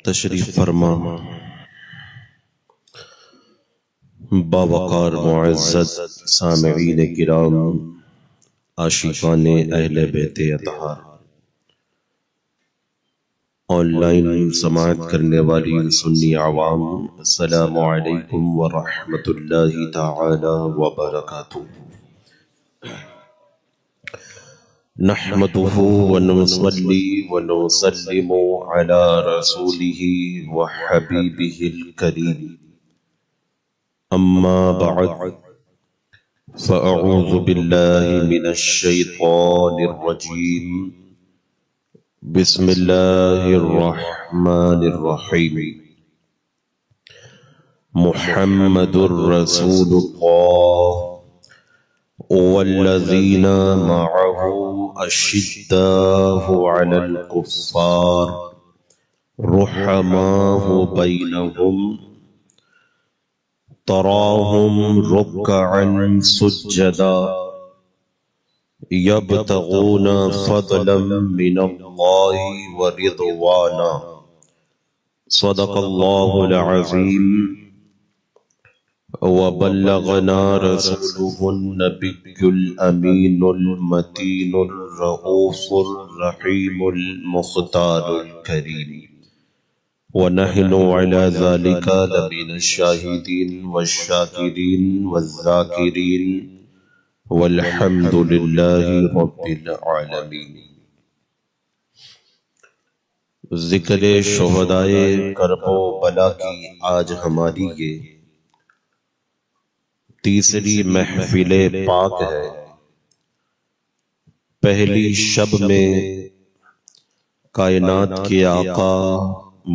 تشریف فرما باوقار معزز سامعین کرام، عاشقان اہل بیت اطہار، آن لائن سماعت کرنے والی سنی عوام، السلام علیکم ورحمۃ اللہ تعالی وبرکاتہ۔ نحمده ونصلي ونسلم على رسوله وحبيبه الكريم، أما بعد فأعوذ بالله من الشيطان الرجيم، بسم الله الرحمن الرحيم، محمد رسول الله والذين معه أشداء على الكفار رحماء بينهم تراهم ركعا سجدا يبتغون فضلا من الله ورضوانا، صدق الله العظيم وبلغنا رسوله النبي الأمين المتين الرؤوف الرحيم المختار الكريم، ونحن على ذلك لمن الشاهدين والشاكرين والذاكرين والحمد لله رب العالمين۔ ذکر شہدائے کرب و بلا کی آج ہماری یہ تیسری محفل پاک ہے۔ پہلی شب میں کائنات کے آقا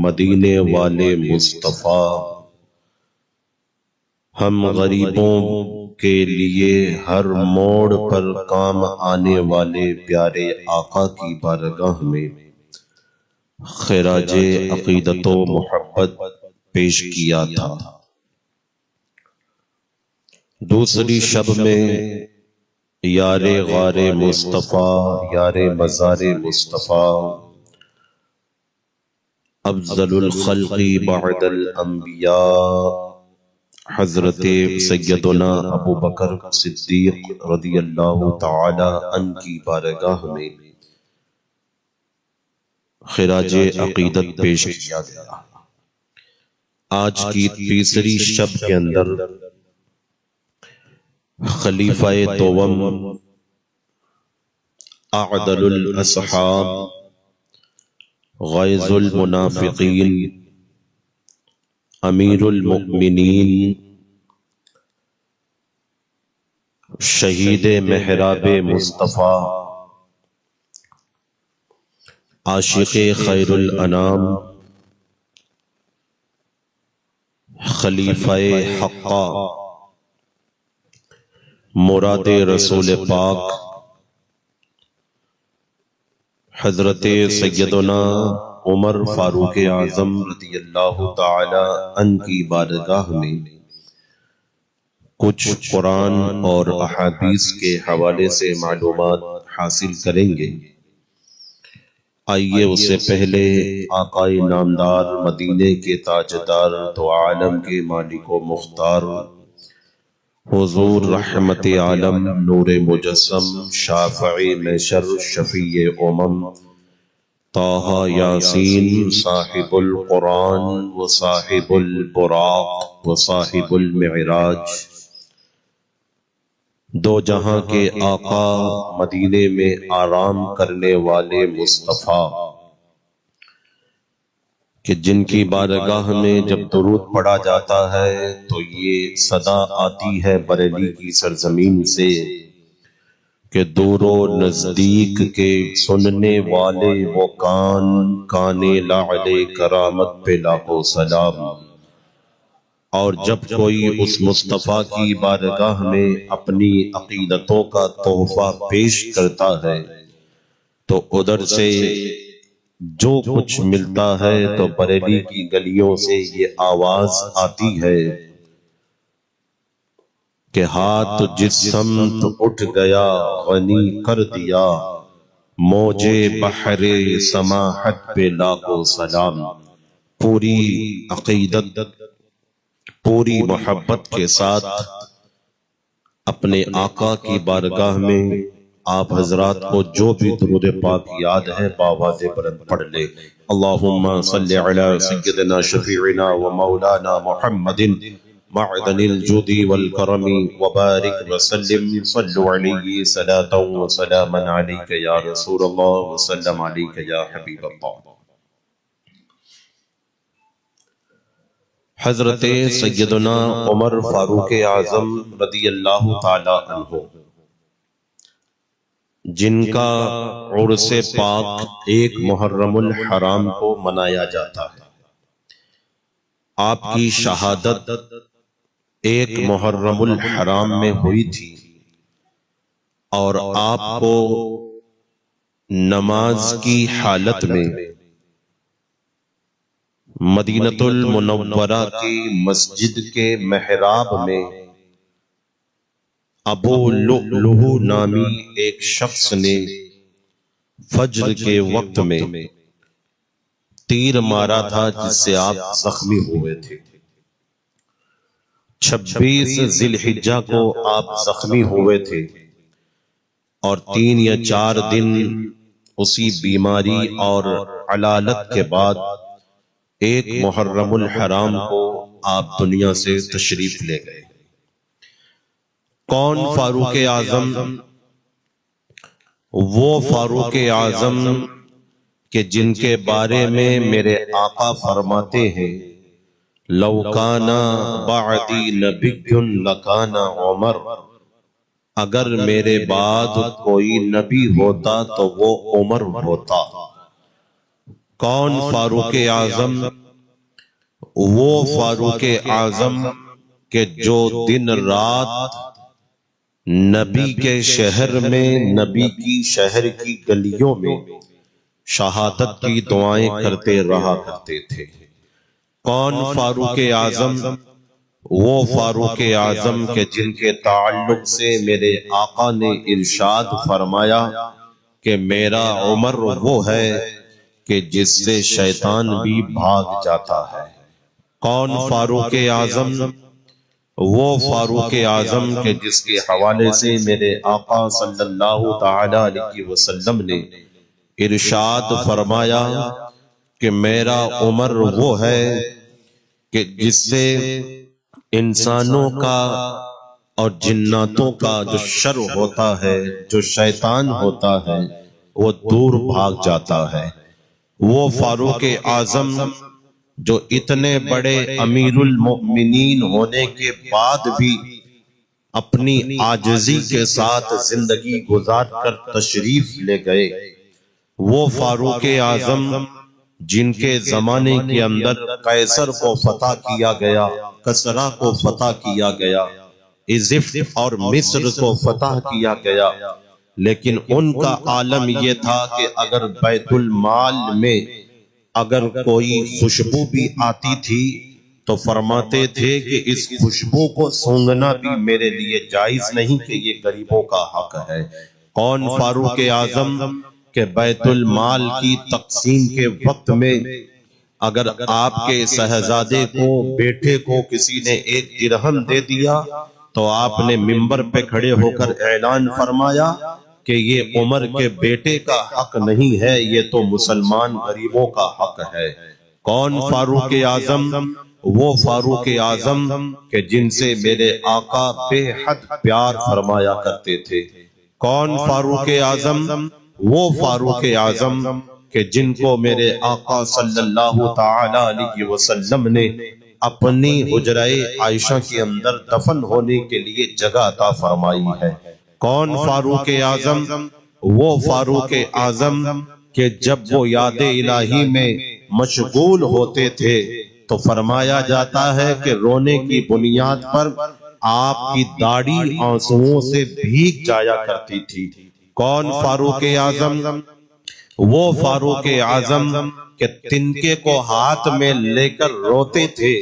مدینے والے مصطفیٰ ہم غریبوں کے لیے ہر موڑ پر کام آنے والے پیارے آقا کی بارگاہ میں خراج عقیدت و محبت پیش کیا تھا۔ دوسری شب میں یار غار مصطفیٰ، یار مزار مصطفیٰ، افضل الخلق بعد الانبیاء، حضرت سیدنا ابو بکر صدیق رضی اللہ تعالی عنہ کی بارگاہ میں خراج عقیدت پیش کیا گیا۔ آج کی تیسری شب کے اندر خلیفہ دوم، اعدل الاصحاب، غیظ المنافقین، امیر المؤمنین، شہید محراب مصطفیٰ، عاشق خیر الانام، خلیفہ حقہ، مراد رسول پاک، حضرت سیدنا عمر فاروق اعظم رضی اللہ تعالی عنہ کی بارگاہ میں کچھ قرآن اور احادیث کے حوالے سے معلومات حاصل کریں گے۔ آئیے اس سے پہلے آقا نامدار، مدینے کے تاجدار، دو عالم کے مالک و مختار، حضور رحمت عالم، نور مجسم، شافع محشر، شفیع امم، طٰہٰ یاسین، صاحب القرآن و صاحب البراق و صاحب المعراج، دو جہاں کے آقا، مدینے میں آرام کرنے والے مصطفیٰ، کہ جن کی بارگاہ میں جب درود پڑھا جاتا ہے تو یہ صدا آتی ہے بریلی کی سرزمین سے کہ دور و نزدیک کے سننے والے وہ کان لعل کرامت پہ لاکھوں سلام۔ اور جب کوئی اس مصطفیٰ کی بارگاہ میں اپنی عقیدتوں کا تحفہ پیش کرتا ہے تو ادھر سے جو کچھ ملتا ہے تو بریلی کی گلیوں سے یہ آواز آتی ہے کہ ہاتھ جس سمت اٹھ گیا غنی کر دیا، موجے بحر سماحت پہ لاکھوں سلام۔ پوری عقیدت، پوری محبت کے ساتھ اپنے آقا کی بارگاہ میں آپ حضرات کو جو بھی درود پاک یاد ہے باواز بلند پڑھ لے۔ اللہم صلی علی سیدنا شفیعنا و مولانا محمد معدن الجود والکرم وبارک وسلم، صلو علیہ صلاۃ و سلاما علیک یا رسول اللہ وسلم علیک یا حبیب اللہ۔ حضرت سیدنا عمر فاروق اعظم رضی اللہ تعالی عنہ، جن کا عرس پاک ایک محرم الحرام کو منایا جاتا ہے، آپ کی شہادت ایک محرم الحرام میں ہوئی تھی اور آپ کو نماز کی حالت میں مدینہ المنورہ کی مسجد کے محراب میں ابو لؤلؤ نامی ایک شخص نے فجر کے وقت میں تیر مارا تھا جس سے آپ زخمی ہوئے تھے۔ 26 ذی الحجہ کو آپ زخمی ہوئے تھے اور 3 یا 4 دن اسی بیماری اور علالت کے بعد ایک محرم الحرام کو آپ دنیا سے تشریف لے گئے۔ کون فاروق اعظم؟ وہ فاروق اعظم کہ جن کے بارے میں میرے آقا فرماتے ہیں لو کان بعدی نبی لکان عمر، اگر میرے بعد کوئی نبی ہوتا تو وہ عمر ہوتا۔ کون فاروق اعظم؟ وہ فاروق اعظم کہ جو دن رات نبی کے شہر میں، نبی کی شہر کی گلیوں میں شہادت کی دعائیں کرتے رہا کرتے تھے۔ کون فاروق اعظم؟ وہ فاروق اعظم کہ جن کے تعلق سے میرے آقا نے ارشاد فرمایا کہ میرا عمر وہ ہے کہ جس سے شیطان بھی بھاگ جاتا ہے۔ کون فاروق اعظم؟ وہ فاروق اعظم کہ جس کے حوالے سے میرے آقا صلی اللہ تعالی علیہ وسلم نے ارشاد فرمایا کہ میرا عمر وہ ہے کہ جس سے انسانوں کا اور جناتوں کا جو شر ہوتا ہے، جو شیطان ہوتا ہے، وہ دور بھاگ جاتا ہے۔ وہ فاروق اعظم جو اتنے بڑے امیر المؤمنین ہونے کے بعد بھی اپنی عاجزی کے ساتھ زندگی گزار کر تشریف لے گئے۔ وہ فاروق اعظم جن کے زمانے کے اندر قیصر کو فتح کیا گیا، کسرا کو فتح کیا گیا، ایجپٹ اور مصر کو فتح کیا گیا، لیکن ان کا عالم یہ تھا کہ اگر بیت المال میں اگر کوئی خوشبو بھی آتی تھی تو فرماتے تھے کہ اس خوشبو کو سونگھنا بھی میرے لیے جائز نہیں کہ یہ غریبوں کا حق ہے۔ کون فاروق اعظم کہ بیت المال کی تقسیم کے وقت میں اگر آپ کے شہزادے کو، بیٹے کو کسی نے 1 درہم دے دیا تو آپ نے منبر پہ کھڑے ہو کر اعلان فرمایا کہ یہ عمر کے بیٹے کا حق نہیں ہے، یہ تو مسلمان غریبوں کا حق ہے۔ کون فاروق اعظم؟ وہ فاروق اعظم کہ جن سے میرے آقا بے حد پیار فرمایا کرتے تھے۔ کون فاروق اعظم؟ وہ فاروق اعظم کہ جن کو میرے آقا صلی اللہ تعالی علیہ وسلم نے اپنی حجرہ عائشہ کے اندر دفن ہونے کے لیے جگہ عطا فرمائی ہے۔ کون فاروق اعظم؟ وہ فاروق اعظم کہ جب وہ یاد الہی میں مشغول ہوتے تھے تو فرمایا جاتا ہے کہ رونے کی بنیاد پر آپ کی داڑھی آنسوؤں سے بھیگ جایا کرتی تھی۔ کون فاروق اعظم؟ وہ فاروق اعظم کہ تنکے کو ہاتھ میں لے کر روتے تھے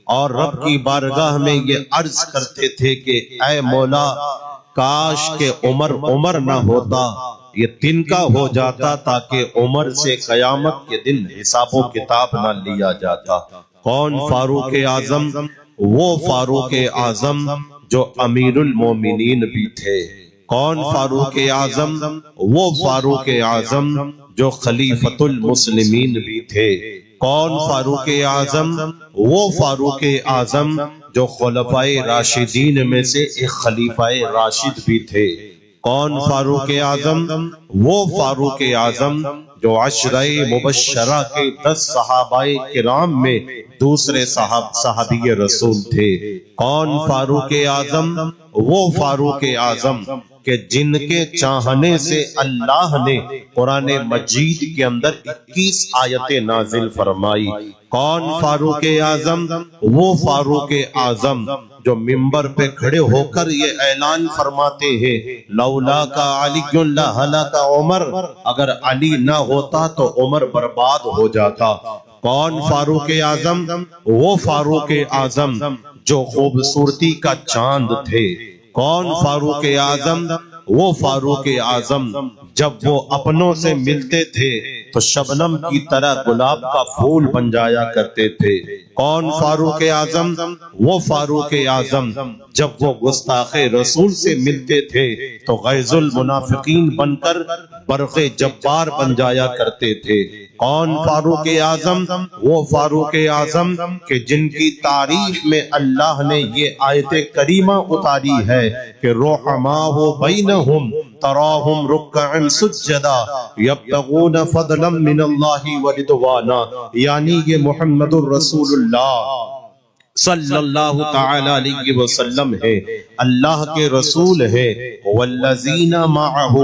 اور رب کی بارگاہ میں یہ عرض کرتے تھے کہ اے مولا کاش کہ عمر نہ ہوتا، یہ تنکا ہو جاتا تاکہ عمر سے قیامت کے دن حساب و کتاب نہ لیا جاتا۔ کون فاروق اعظم؟ وہ فاروق اعظم جو امیر المومنین بھی تھے۔ کون فاروق اعظم؟ وہ فاروق اعظم جو خلیفۃ المسلمین بھی تھے۔ کون فاروق اعظم؟ وہ فاروق اعظم جو خلفائے راشدین میں سے ایک خلیفہ راشد بھی تھے۔ کون فاروق اعظم؟ وہ فاروق اعظم جو عشرہ مبشرہ کے 10 صحابہ کرام میں دوسرے صحابی رسول تھے۔ کون فاروق اعظم؟ وہ فاروق اعظم کہ جن کے چاہنے سے اللہ نے قرآن مجید کے اندر 21 آیتیں نازل فرمائی۔ کون فاروق اعظم؟ وہ فاروق اعظم جو منبر پہ کھڑے ہو کر یہ اعلان فرماتے ہیں لولا کا علی لہلک عمر، اگر علی نہ ہوتا تو عمر برباد ہو جاتا۔ کون فاروق اعظم؟ وہ فاروق اعظم جو خوبصورتی کا چاند تھے۔ کون فاروق اعظم؟ وہ فاروق اعظم جب وہ اپنوں سے ملتے تھے تو شبنم کی طرح گلاب کا پھول بن جایا کرتے تھے۔ کون فاروق اعظم؟ وہ فاروق اعظم جب وہ گستاخ رسول سے ملتے تھے تو غیظ المنافقین بن کر برق جبار بن جایا کرتے تھے۔ کون فاروق اعظم؟ وہ فاروق اعظم کہ جن کی تعریف میں اللہ نے یہ آیت کریمہ اتاری ہے کہ رحماء بینہم تراہم رکعا سجدا یبتغون فضلا من اللہ ورضوانا، یعنی یہ محمد الرسول اللہ صلی اللہ تعالی علیہ وسلم ہے، اللہ کے رسول ہے۔ والذین معہ،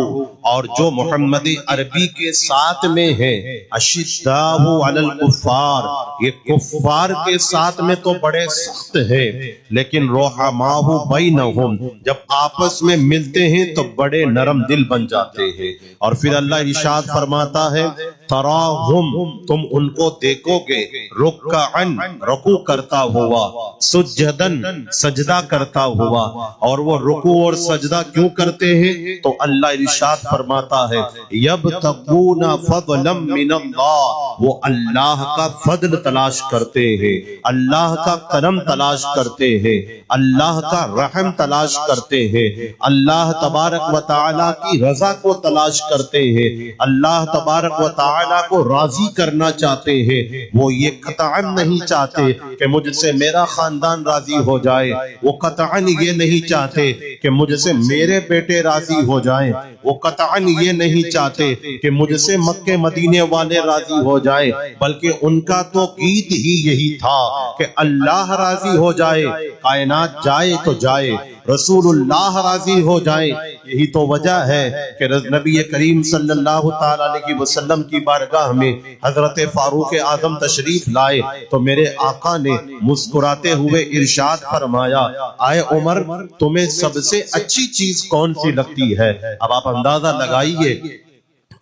اور جو محمد عربی کے ساتھ میں ہے، اشداء علی الکفار، یہ کفار کے ساتھ میں تو بڑے سخت ہے، لیکن رحماء بینہم جب آپس میں ملتے ہیں تو بڑے نرم دل بن جاتے ہیں۔ اور پھر اللہ ارشاد فرماتا ہے تراہم، تم ان کو دیکھو گے رکعن، رکوع کرتا ہوا، سجدن، سجدہ کرتا ہوا۔ اور وہ رکوع اور سجدہ کیوں کرتے ہیں تو اللہ ارشاد فرماتا ہے یبتغون فضلا من اللہ، وہ اللہ کا فضل تلاش کرتے ہیں، اللہ کا کرم تلاش کرتے ہیں، اللہ کا رحم تلاش کرتے ہیں، اللہ تبارک و تعالی کی رضا کو تلاش کرتے ہیں، اللہ تبارک و تعالی کو راضی کرنا چاہتے ہیں۔ وہ یہ قطعاً نہیں چاہتے کہ مجھ سے میرا خاندان راضی ہو جائے، وہ قطعاً یہ نہیں چاہتے کہ مجھ سے میرے بیٹے راضی ہو جائیں، وہ قطعاً یہ نہیں چاہتے کہ مجھ سے مکہ مدینے والے راضی ہو جائیں، بلکہ ان کا تو گیت ہی یہی تھا کہ اللہ راضی ہو جائے، کائنات جائے تو جائے، رسول اللہ راضی ہو جائے۔ یہی تو وجہ ہے کہ نبی کریم صلی اللہ تعالی علیہ وسلم کی بارگاہ میں حضرت فاروق اعظم تشریف لائے تو میرے آقا نے مسکراتے ہوئے ارشاد فرمایا آئے عمر، تمہیں سب سے اچھی چیز کون سی لگتی ہے؟ اب آپ اندازہ لگائیے،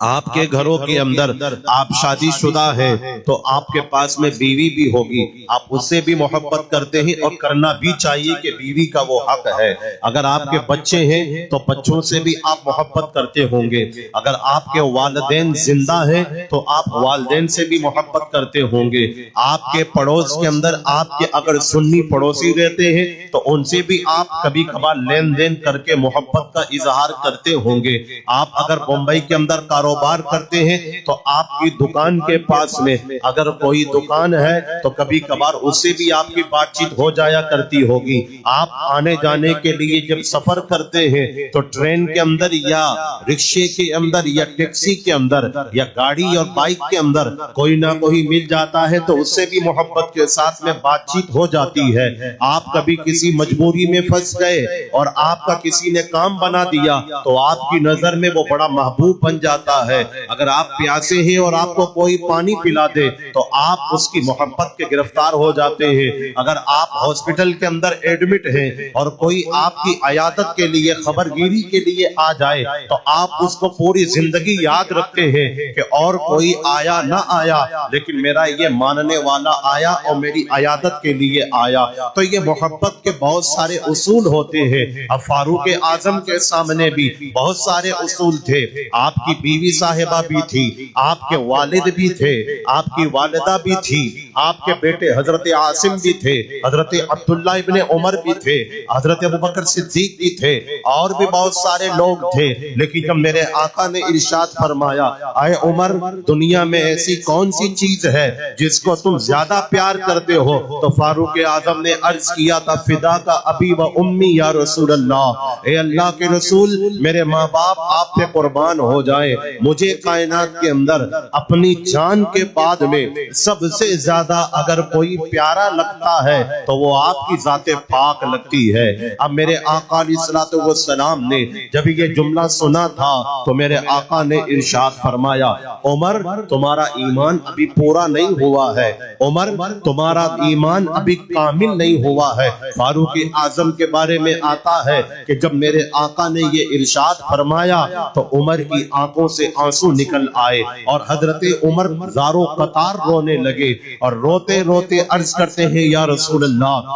آپ کے گھروں کے اندر آپ شادی شدہ ہیں تو آپ کے پاس میں بیوی بھی ہوگی، آپ اس سے بھی محبت کرتے ہیں اور کرنا بھی چاہیے کہ بیوی کا وہ حق ہے۔ اگر آپ کے بچے ہیں تو بچوں سے بھی آپ محبت کرتے ہوں گے، اگر آپ کے والدین زندہ ہیں تو آپ والدین سے بھی محبت کرتے ہوں گے، آپ کے پڑوس کے اندر آپ کے اگر سنی پڑوسی رہتے ہیں تو ان سے بھی آپ کبھی کبھار لین دین کر کے محبت کا اظہار کرتے ہوں گے۔ آپ اگر بمبئی کے اندر کاروبار کرتے ہیں تو آپ کی دکان کے پاس میں اگر کوئی دکان ہے تو کبھی کبھار اس سے بھی آپ کی بات چیت ہو جایا کرتی ہوگی۔ آپ آنے جانے کے لیے جب سفر کرتے ہیں تو ٹرین کے اندر یا رکشے کے اندر یا ٹیکسی کے اندر یا گاڑی اور بائک کے اندر کوئی نہ کوئی مل جاتا ہے تو اس سے بھی محبت کے ساتھ میں بات چیت ہو جاتی ہے۔ آپ کبھی کسی مجبوری میں پھنس گئے اور آپ کا کسی نے کام بنا دیا تو آپ کی نظر میں وہ بڑا محبوب بن جاتا جاتا ہے، اگر آپ پیاسے ہیں اور آپ کو کوئی پانی پلا دے تو آپ اس کی محبت کے گرفتار ہو جاتے ہیں۔ اگر آپ ہاسپٹل کے اندر ایڈمٹ ہیں اور کوئی آپ کی عیادت کے لیے خبرگیری کے لیے آ جائے تو آپ اس کو پوری زندگی یاد رکھتے ہیں کہ اور کوئی آیا نہ آیا لیکن میرا یہ ماننے والا آیا اور میری عیادت کے لیے آیا۔ تو یہ محبت کے بہت سارے اصول ہوتے ہیں۔ اب فاروق اعظم کے سامنے بھی بہت سارے اصول تھے۔ آپ کی بیوی صاحبہ بھی تھی، آپ کے والد بھی تھے، آپ کی والدہ بھی تھی، آپ کے بیٹے حضرت عاصم بھی تھے، حضرت عبداللہ ابن عمر بھی تھے، حضرت ابوبکر صدیق بھی تھے، اور بھی بہت سارے لوگ تھے۔ لیکن جب میرے آقا نے ارشاد فرمایا اے عمر دنیا میں ایسی کون سی چیز ہے جس کو تم زیادہ پیار کرتے ہو، تو فاروق اعظم نے عرض کیا تھا فدا کا ابی و امی یا رسول اللہ، اے اللہ کے رسول میرے ماں باپ آپ پہ قربان ہو جائیں، مجھے کائنات کے اندر اپنی جان کے بعد میں سب سے زیادہ اگر کوئی پیارا لگتا ہے تو وہ آپ کی ذات پاک لگتی ہے۔ اب میرے آقا علیہ الصلوۃ والسلام نے جب یہ جملہ سنا تھا تو میرے آقا نے ارشاد فرمایا عمر تمہارا ایمان ابھی پورا نہیں ہوا ہے، عمر تمہارا ایمان ابھی کامل نہیں ہوا ہے۔ فاروق اعظم کے بارے میں آتا ہے کہ جب میرے آقا نے یہ ارشاد فرمایا تو عمر کی آنکھوں سے آنسو نکل آئے اور حضرت عمر زارو قطار رونے لگے اور روتے روتے عرض کرتے ہیں یا رسول اللہ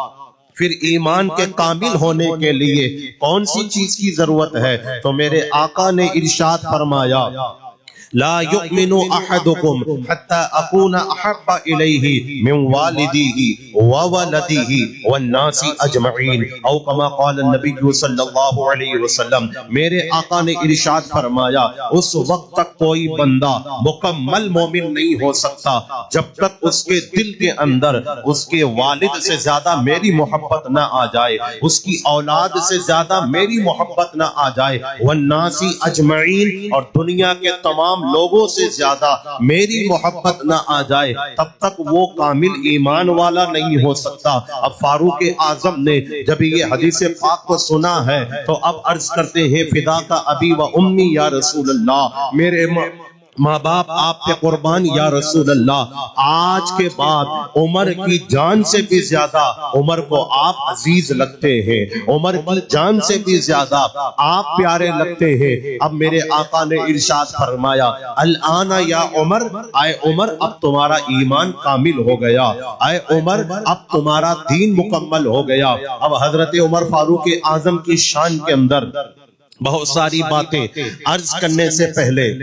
پھر ایمان کے کامل ہونے کے لیے کون سی چیز کی ضرورت ہے؟ تو میرے آقا نے ارشاد فرمایا لا يؤمن احدكم حتى اكون احب اليه من والده وولده والناس اجمعين او كما قال النبي صلی اللہ علیہ وسلم۔ میرے آقا نے ارشاد فرمایا اس وقت تک کوئی بندہ مکمل مومن نہیں ہو سکتا جب تک اس کے دل کے اندر اس کے والد سے زیادہ میری محبت نہ آ جائے، اس کی اولاد سے زیادہ میری محبت نہ آ جائے، والناس اجمعین اور دنیا کے تمام لوگوں سے زیادہ میری محبت نہ آ جائے، تب تک وہ کامل ایمان والا نہیں ہو سکتا۔ اب فاروق اعظم نے جب یہ حدیث پاک کو سنا ہے تو اب عرض کرتے ہیں فدا کا ابی و امی یا رسول اللہ، میرے ماں باپ آپ کے قربان یا رسول اللہ۔ آج کے بعد عمر کی جان سے بھی زیادہ عمر کو آپ عزیز لگتے ہیں، عمر کی جان سے بھی زیادہ آپ پیارے لگتے ہیں۔ اب میرے آقا نے ارشاد فرمایا الآن یا عمر، اے عمر اب تمہارا ایمان کامل ہو گیا، اے عمر اب تمہارا دین مکمل ہو گیا۔ اب حضرت عمر فاروق اعظم کی شان کے اندر بہت ساری باتیں عرض کرنے سے پہلے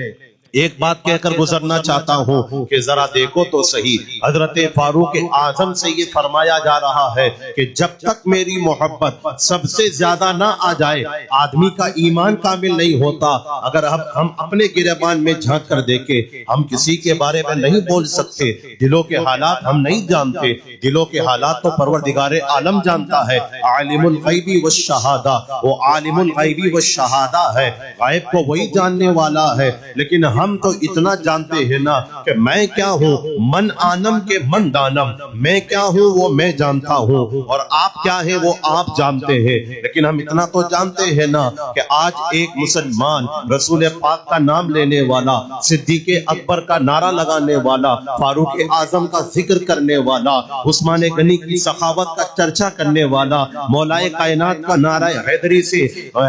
ایک بات کہہ کر گزرنا چاہتا ہوں کہ ذرا دیکھو تو صحیح، حضرت فاروق اعظم سے یہ فرمایا جا رہا ہے کہ جب تک میری محبت سب سے زیادہ نہ آ جائے آدمی کا ایمان کامل نہیں ہوتا۔ اگر ہم اپنے گریبان میں جھانک کر دیکھیں، ہم کسی کے بارے میں نہیں بول سکتے، دلوں کے حالات ہم نہیں جانتے، دلوں کے حالات تو پروردگار عالم جانتا ہے، عالم الغیب والشہادہ، وہ عالم الغیب والشہادہ ہے، غیب کو وہی جاننے والا ہے۔ لیکن ہم تو اتنا جانتے ہیں نا کہ میں کیا ہوں، من آنم کے من دانم، میں کیا ہوں وہ میں جانتا ہوں اور آپ کیا ہیں وہ آپ جانتے ہیں۔ لیکن ہم اتنا تو جانتے ہیں نا کہ آج ایک مسلمان رسول پاک کا نام لینے والا، صدیق اکبر کا نعرہ لگانے والا، فاروق اعظم کا ذکر کرنے والا، عثمان غنی کی سخاوت کا چرچا کرنے والا، مولائے کائنات کا نعرہ حیدری سے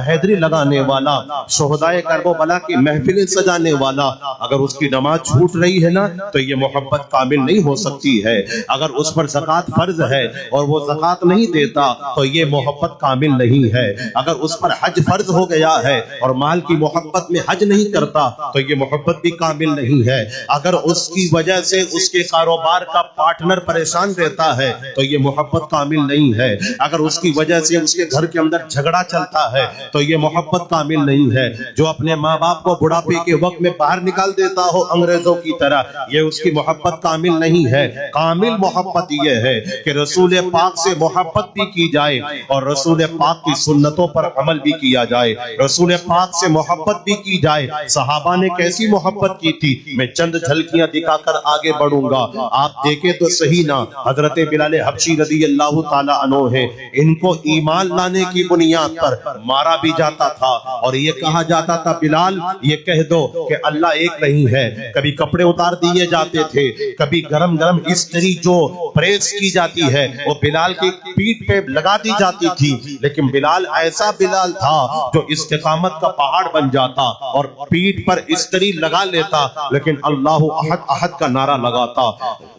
حیدری لگانے والا، شہدائے کربلا کی محفلیں سجانے والا، اگر اس کی نماز چھوٹ رہی ہے نا تو یہ محبت کامل نہیں ہو سکتی ہے۔ اگر اس پر زکوٰۃ فرض ہے اور وہ زکوٰۃ نہیں دیتا تو یہ محبت کامل نہیں ہے۔ اگر اس پر حج فرض ہو گیا ہے اور مال کی محبت میں حج نہیں کرتا تو یہ محبت بھی کامل نہیں ہے۔ اگر اس کی وجہ سے اس کے کاروبار کا پارٹنر پریشان رہتا ہے تو یہ محبت کامل نہیں ہے۔ اگر اس کی وجہ سے اس کے گھر کے اندر جھگڑا چلتا ہے تو یہ محبت کامل نہیں ہے۔ جو اپنے ماں باپ کو بڑھاپے کے وقت میں باہر نکال دیتا ہو انگریزوں کی طرح، یہ اس کی محبت کامل نہیں ہے۔ کامل محبت یہ ہے کہ رسول پاک سے محبت بھی کی جائے اور رسول پاک کی سنتوں پر عمل بھی کیا جائے، رسول پاک سے محبت بھی کی جائے۔ صحابہ نے کیسی محبت کی تھی میں چند جھلکیاں دکھا کر آگے بڑھوں گا، آپ دیکھیں تو صحیح نا۔ حضرت بلال حبشی رضی اللہ تعالی عنہ ہے، ان کو ایمان لانے کی بنیاد پر مارا بھی جاتا تھا اور یہ کہا جاتا تھا بلال یہ کہہ دو کہ اللہ ایک نہیں ہے. کبھی کپڑے اتار دیے جاتے تھے, کبھی گرم گرم استری جو پریس کی جاتی ہے وہ بلال کی پیٹھ پہ لگا دی جاتی تھی, لیکن بلال ایسا بلال تھا جو استقامت کا پہاڑ بن جاتا اور پیٹھ پر استری لگا لیتا, لیکن اللہ احد احد کا نعرہ لگاتا.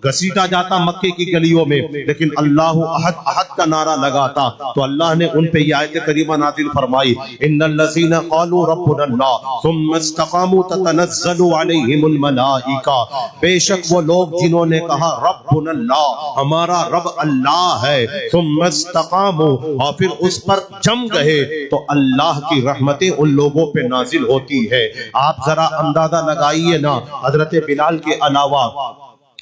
گھسیٹا جاتا مکے کی گلیوں میں, لیکن اللہ احد احد کا نعرہ لگاتا. تو اللہ نے ان پہ یہ آیت کریمہ نازل فرمائی, ان الذین قالوا ربنا اللہ ثم استقاموا تتنزل علیہم الملائکہ, بے شک وہ لوگ جنہوں نے کہا ربنا اللہ, ہمارا رب اللہ ہے, ثم استقاموا, اور پھر اس پر جم گئے, تو اللہ کی رحمتیں ان لوگوں پہ نازل ہوتی ہے. آپ ذرا اندازہ لگائیے نا, حضرت بلال کے علاوہ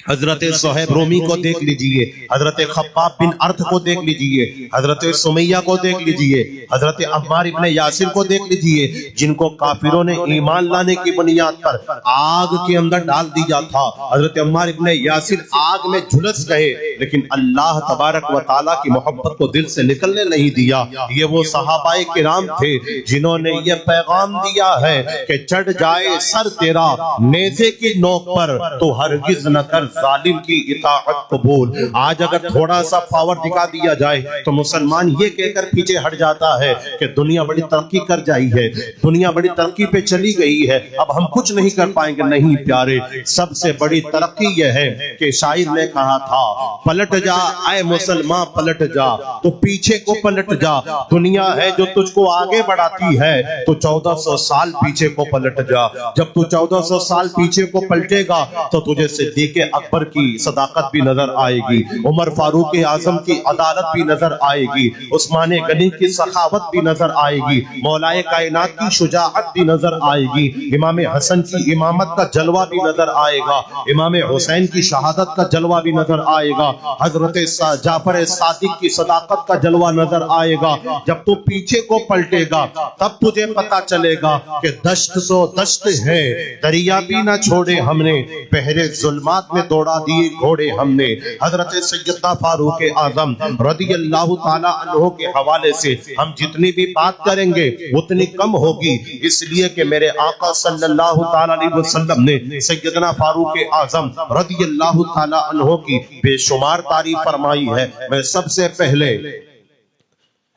حضرت صہیب رومی کو دیکھ لیجئے, حضرت خباب بن ارت کو دیکھ لیجئے, حضرت سمیہ کو دیکھ لیجئے, حضرت عمار ابن یاسر کو دیکھ لیجئے, جن کو کافروں نے ایمان لانے کی بنیاد پر آگ کے اندر ڈال دیا تھا. حضرت عمار ابن یاسر آگ میں جھلس گئے, لیکن اللہ تبارک و تعالیٰ کی محبت کو دل سے نکلنے نہیں دیا. یہ وہ صحابہ کرام تھے جنہوں نے یہ پیغام دیا ہے کہ چڑھ جائے سر تیرا نیزے کی نوک پر تو ہرگز نہ کر ظالم کی اطاعت قبول. آج اگر تھوڑا سا پاور دکھا دیا جائے تو مسلمان یہ کہہ کر پیچھے ہٹ جاتا ہے کہ دنیا بڑی ترقی کر جائی ہے, دنیا بڑی ترقی پہ چلی گئی ہے, اب ہم کچھ نہیں کر پائیں گے. نہیں پیارے, سب سے بڑی ترقی یہ ہے کہ شاعر نے کہا تھا, پلٹ جا اے مسلمان پلٹ جا, تو پیچھے کو پلٹ جا. دنیا ہے جو تجھ کو آگے بڑھاتی ہے, تو 1400 سال پیچھے کو پلٹ جا. جب تو 1400 سال پیچھے کو پلٹے گا تو تجھے صدیق اکبر کی صداقت بھی نظر آئے گی, عمر فاروق اعظم کی عدالت بھی نظر آئے گی, عثمان غنی کی سخاوت بھی نظر آئے گی, مولائے کائنات کی شجاعت بھی نظر آئے گی, امام حسن کی امامت کا جلوہ بھی نظر آئے گا, امام حسین کی شہادت کا جلوہ بھی نظر آئے گا, حضرت جعفر صادق کی صداقت کا جلوہ نظر آئے گا. جب تو پیچھے کو پلٹے گا تب تجھے پتا چلے گا کہ دشت تو دشت ہے, دریا بھی نہ چھوڑے ہم نے, پہرے ظلمات میں دوڑا دیے گھوڑے ہم نے. حضرت سیدنا فاروق اعظم رضی اللہ تعالی عنہ کے حوالے سے ہم جتنی بھی بات کریں گے اتنی کم ہوگی, اس لیے کہ میرے آقا صلی اللہ تعالی علیہ وسلم نے سیدنا فاروق اعظم رضی اللہ تعالی عنہ کی بے شمار تعریف فرمائی ہے. میں سب سے پہلے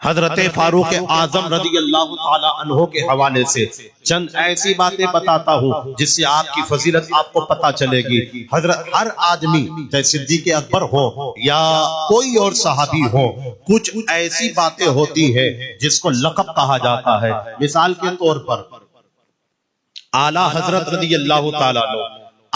حضرت فاروق اعظم رضی اللہ تعالی عنہ کے حوالے سے چند ایسی باتیں بتاتا ہوں جس سے آپ کی فضیلت آپ کو پتا چلے گی. حضرت ہر آدمی چاہے صدیق اکبر ہو یا کوئی اور صحابی ہو, کچھ ایسی باتیں ہوتی ہیں جس کو لقب کہا جاتا ہے. مثال کے طور پر اعلیٰ حضرت رضی اللہ تعالیٰ عنہ,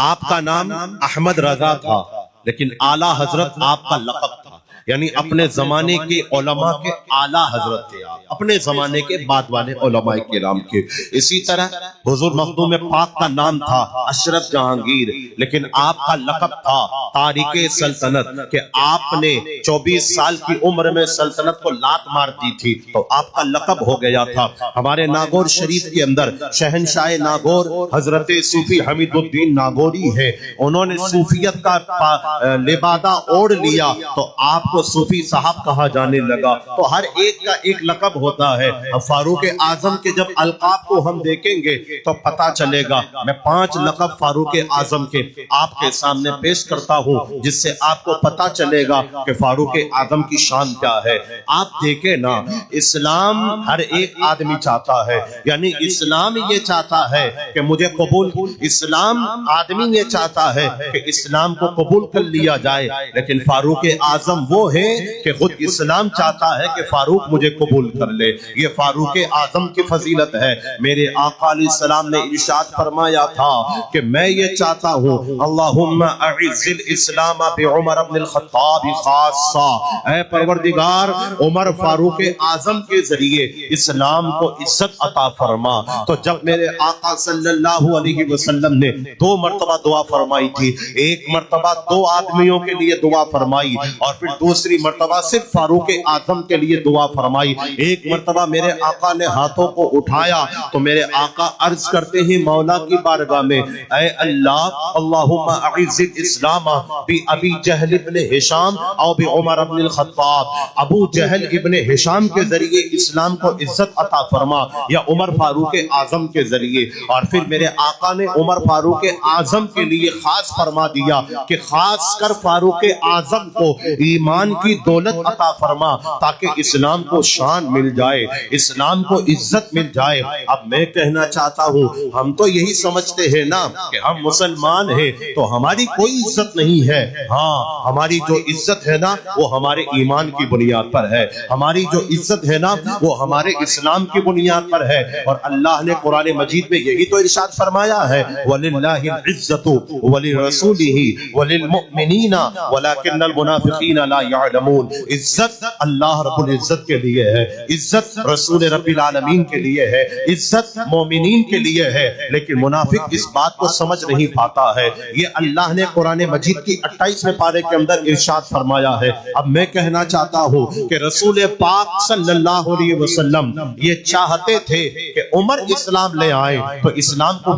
آپ کا نام احمد رضا تھا, لیکن اعلیٰ حضرت آپ کا لقب تھا, یعنی اپنے زمانے کے علماء کے اعلیٰ حضرت تھے آپ, اپنے زمانے کے بعد والے علماء کرام کے. اسی طرح حضور مخدوم پاک کا نام تھا اشرف جہانگیر, لیکن آپ کا لقب تھا تارک سلطنت, کہ آپ نے 24 سال کی عمر میں سلطنت کو لات مار دی تھی تو آپ کا لقب ہو گیا تھا. ہمارے ناگور شریف کے اندر شہنشاہ ناگور حضرت صوفی حمید الدین ناگوری ہے, انہوں نے صوفیت کا لبادہ اوڑھ لیا تو آپ کو صوفی صاحب کہا جانے لگا. تو ہر ایک کا ایک لقب ہوتا ہے. فاروق اعظم کے جب القاب کو ہم دیکھیں گے تو پتا چلے گا. میں 5 لقب فاروق اعظم کے آپ کے سامنے پیش کرتا ہوں جس سے آپ کو پتا چلے گا کہ فاروق اعظم کی شان کیا ہے. آپ دیکھیں نا, اسلام ہر ایک آدمی چاہتا ہے, یعنی اسلام یہ چاہتا ہے کہ مجھے قبول, اسلام آدمی یہ چاہتا ہے کہ اسلام کو قبول کر لیا جائے, لیکن فاروق اعظم وہ ہے کہ خود اسلام چاہتا ہے کہ فاروق مجھے قبول کر لے. یہ فاروق اعظم کی فضیلت ہے. میرے آقا علیہ السلام نے ارشاد فرمایا تھا کہ میں یہ چاہتا ہوں, اللہم اعز الاسلام بعمر بن الخطاب خاصا, اے پروردگار عمر فاروق اعظم کے ذریعے اسلام کو عزت عطا فرما. تو جب میرے آقا صلی اللہ علیہ وسلم نے 2 مرتبہ دعا فرمائی تھی, ایک مرتبہ 2 آدمیوں کے لیے دعا فرمائی اور پھر دوسری مرتبہ صرف فاروق اعظم کے لیے دعا فرمائی. ایک مرتبہ میرے آقا نے ہاتھوں کو اٹھایا تو میرے آقا عرض کرتے ہیں مولا کی بارگاہ میں, اے اللہ, اللہم اعز الاسلام بی ابی جہل ابن ہشام او بی عمر ابن الخطاب. ابو جہل ابن ہشام کے ذریعے اسلام کو عزت عطا فرما, یا عمر فاروق اعظم کے ذریعے. اور پھر میرے آقا نے عمر فاروق اعظم کے لیے خاص فرما دیا کہ خاص کر فاروق اعظم کو ایمان کی دولت عطا فرما تاکہ اسلام کو شان مل جائے, اسلام کو عزت مل جائے. اب میں کہنا چاہتا ہوں, ہم تو یہی سمجھتے ہیں نا کہ ہم مسلمان ہیں تو ہماری کوئی عزت نہیں ہے. ہاں, ہماری جو عزت ہے نا وہ ہمارے ایمان کی بنیاد پر ہے, ہماری جو عزت ہے نا وہ ہمارے اسلام کی بنیاد پر ہے. اور اللہ نے قرآن مجید میں یہی تو ارشاد فرمایا ہے, وَلِلَّهِ الْعِزَّةُ وَلِرَسُولِهِ وَلِلْمُؤْمِنِينَ وَلَكِنَّ الْمُنَافِقِينَ لَا يَعْلَمُونَ. عزت اللہ رب العزت کے لیے ہے, عزت رسول رب العالمین کے لیے ہے, عزت مومنین کے لیے ہے, لیکن منافق اس بات کو سمجھ نہیں پاتا ہے. یہ اللہ نے قرآن مجید کی 28ویں پارے کے اندر ارشاد فرمایا ہے. اب میں کہنا چاہتا ہوں کہ رسول پاک صلی اللہ علیہ وسلم یہ چاہتے تھے کہ عمر اسلام لے آئے تو اسلام کو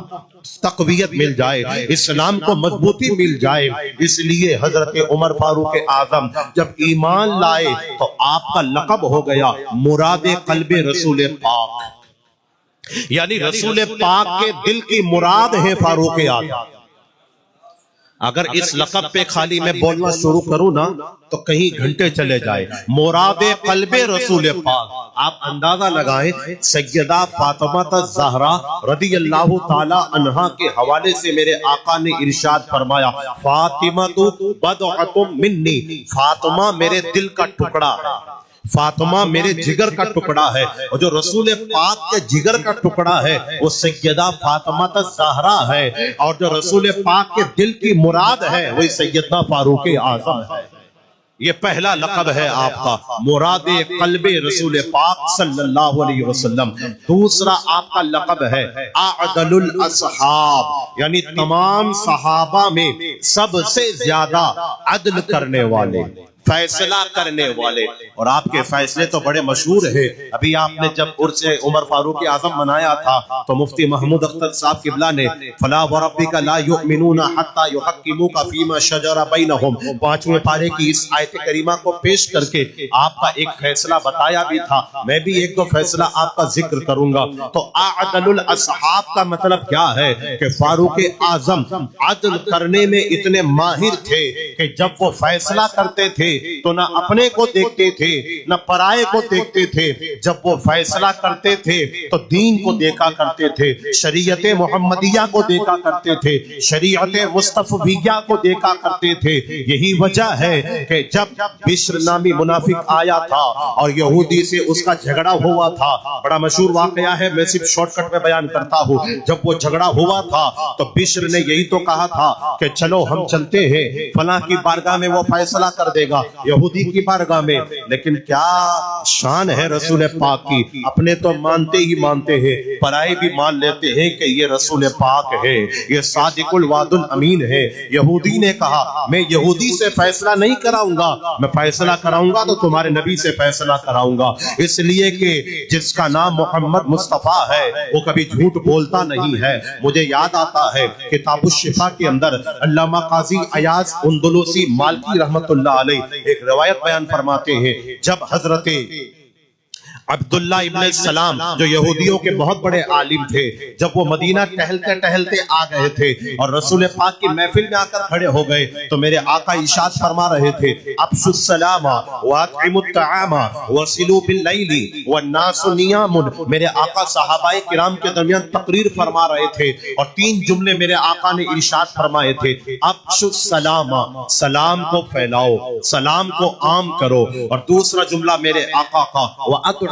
تقویت مل جائے, اسلام کو مضبوطی مل جائے. اس لیے حضرت عمر فاروق اعظم جب ایمان لائے تو آپ کا لقب ہو گیا مراد قلب رسول پاک, یعنی رسول پاک کے دل کی مراد ہے فاروق اعظم. اگر اس لقب پہ خالی میں بولنا شروع کروں نا تو کہیں گھنٹے چلے جائے. مراد قلب رسول پاک, آپ اندازہ لگائیں, سیدہ فاطمہ الزہرا رضی اللہ تعالی عنہا کے حوالے سے میرے آقا نے ارشاد فرمایا, فاطمہ بضعۃ منی, فاطمہ میرے دل کا ٹکڑا ہے, فاطمہ میرے جگر کا ٹکڑا ہے. اور جو رسول پاک کے جگر کا ٹکڑا ہے وہ سیدہ فاطمہ الزہرا ہے, اور جو رسول پاک کے دل کی مراد ہے وہ سیدنا فاروق اعظم ہے. یہ پہلا لقب ہے آپ کا, مراد قلب رسول پاک صلی اللہ علیہ وسلم. دوسرا آپ کا لقب ہے اعدل الاصحاب, یعنی تمام صحابہ میں سب سے زیادہ عدل کرنے والے, فیصلہ کرنے والے. اور آپ کے فیصلے تو بڑے مشہور ہیں. ابھی آپ نے جب عرس عمر فاروق اعظم منایا تھا تو مفتی محمود اختر صاحب قبلہ نے فلا وربک لا یؤمنون حتی یحکموک فیما شجر بینہم 5ویں پارے کی اس آیت کریمہ کو پیش کر کے آپ کا ایک فیصلہ بتایا بھی تھا. میں بھی ایک دو فیصلہ آپ کا ذکر کروں گا. تو اعدل الاصحاب کا مطلب کیا ہے کہ فاروق اعظم عدل کرنے میں اتنے ماہر تھے کہ جب وہ فیصلہ کرتے تھے تو نہ اپنے کو دیکھتے تھے نہ پرائے کو دیکھتے تھے. جب وہ فیصلہ کرتے تھے تو دین کو دیکھا کرتے تھے, شریعت محمدیہ کو دیکھا کرتے تھے, شریعت مصطفیہ کو دیکھا کرتے تھے. یہی وجہ ہے کہ جب بشر نامی منافق آیا تھا اور یہودی سے اس کا جھگڑا ہوا تھا, بڑا مشہور واقعہ ہے, میں صرف شارٹ کٹ میں بیان کرتا ہوں. جب وہ جھگڑا ہوا تھا تو بشر نے یہی تو کہا تھا کہ چلو ہم چلتے ہیں فلاں کی بارگاہ میں, وہ فیصلہ کر دے گا, یہودی کی بارگاہ میں. لیکن کیا شان ہے رسول پاک کی, اپنے تو مانتے ہی مانتے ہیں, پرائے بھی مان لیتے ہیں کہ یہ رسول پاک ہے, یہ صادق الوعد الامین ہے. یہودی نے کہا میں یہودی سے فیصلہ نہیں کراؤں گا, میں فیصلہ کراؤں گا تو تمہارے نبی سے فیصلہ کراؤں گا, اس لیے کہ جس کا نام محمد مصطفیٰ ہے وہ کبھی جھوٹ بولتا نہیں ہے. مجھے یاد آتا ہے کتاب الشفا کے اندر علامہ قاضی ایاز اندلسی مالکی رحمت اللہ علیہ ایک روایت بیان فرماتے ہیں, جب حضرت عبداللہ ابن السلام جو یہودیوں کے بہت بڑے عالم تھے, جب وہ مدینہ ٹہلتے ٹہلتے آ گئے تھے اور رسول پاک کی محفل میں آ کر کھڑے ہو گئے تو میرے آقا ارشاد فرما رہے تھے, افشوا السلام واطعموا الطعام وصلوا باللیل والناس نیام. میرے آقا صحابہ کرام کے درمیان تقریر فرما رہے تھے اور 3 جملے میرے آقا نے ارشاد فرمائے تھے, افشوا السلام, سلام کو پھیلاؤ, سلام کو عام کرو. اور دوسرا جملہ میرے آقا کا,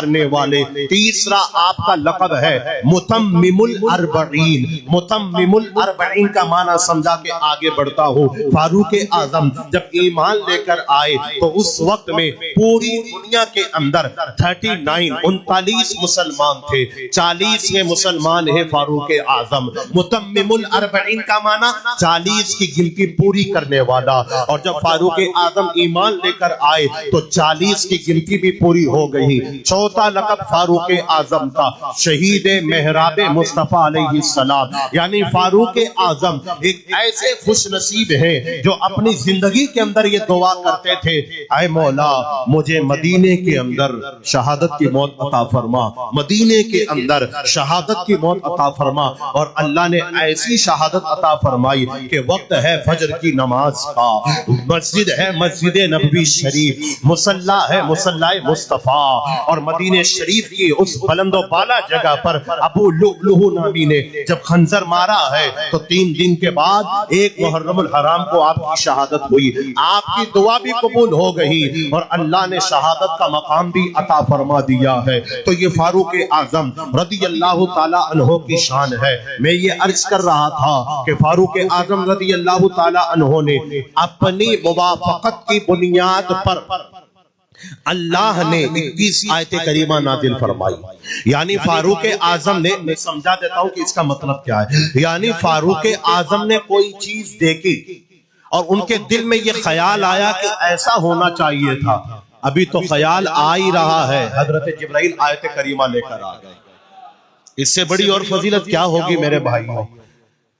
کرنے والے. تیسرا آپ کا لقب ہے متمم الاربعین. متمم الاربعین کا معنی سمجھا کے آگے بڑھتا ہوں. فاروق اعظم جب ایمان لے کر آئے تو اس وقت میں پوری دنیا کے اندر 39 مسلمان تھے. 40 مسلمان ہیں فاروق اعظم. متمم الاربعین کا معنی 40 کی گنتی پوری کرنے والا. اور جب فاروق اعظم ایمان لے کر آئے تو 40 کی گنتی بھی پوری ہو گئی. چوتھا لقب فاروق اعظم کا شہید محراب مصطفیٰ علیہ السلام. یعنی فاروق اعظم ایک ایسے خوش نصیب ہیں جو اپنی زندگی کے اندر یہ دعا کرتے تھے, اے مولا مجھے مدینے کے اندر شہادت کی موت عطا فرما, مدینے کے اندر شہادت کی موت عطا فرما. اور اللہ نے ایسی شہادت عطا فرمائی کہ وقت ہے فجر کی نماز کا, مسجد ہے مسجد نبوی شریف, مصلی ہے مصلی مصطفیٰ, اور مدینہ شریف کی اس بلند و بالا جگہ پر ابو لؤلؤ نامی نے جب خنجر مارا ہے تو 3 دن کے بعد 1 محرم الحرام کو آپ کی شہادت ہوئی. آپ کی دعا بھی قبول ہو گئی اور اللہ نے شہادت کا مقام بھی عطا فرما دیا ہے. تو یہ فاروق اعظم رضی اللہ تعالی عنہ کی شان ہے. میں یہ عرض کر رہا تھا کہ فاروق اعظم رضی اللہ تعالی عنہ نے اپنی موافقت کی بنیاد پر اللہ نے 21 آیت کریمہ نازل فرمائی. یعنی فاروق اعظم نے, میں سمجھا دیتا ہوں کہ اس کا مطلب کیا ہے. یعنی فاروق اعظم نے کوئی چیز دیکھی اور ان کے دل میں یہ خیال آیا کہ ایسا ہونا چاہیے تھا. ابھی تو خیال آ ہی رہا ہے, حضرت جبرائیل آیت کریمہ لے کر آ گئے. اس سے بڑی اور فضیلت کیا ہوگی میرے بھائیوں.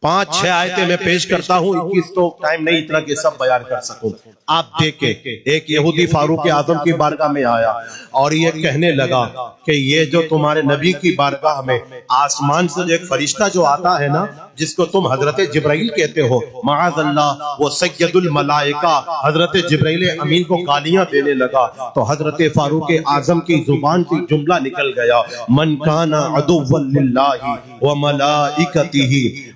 5-6 آیتیں میں پیش کرتا ہوں, 21 تو ٹائم نہیں اتنا کہ سب بیان کر سکوں. آپ دیکھیں, ایک یہودی فاروق اعظم کی بارگاہ میں آیا اور یہ کہنے لگا کہ یہ جو تمہارے نبی کی بارگاہ میں آسمان سے ایک فرشتہ جو آتا ہے نا, جس کو تم حضرت جبرائیل کہتے ہو, معاذ اللہ وہ سید الملائکہ حضرت جبرائیل امین کو گالیاں دینے لگا. تو حضرت فاروق اعظم کی زبان سے جملہ نکل گیا, من کان عدوا للہ وملائکتہ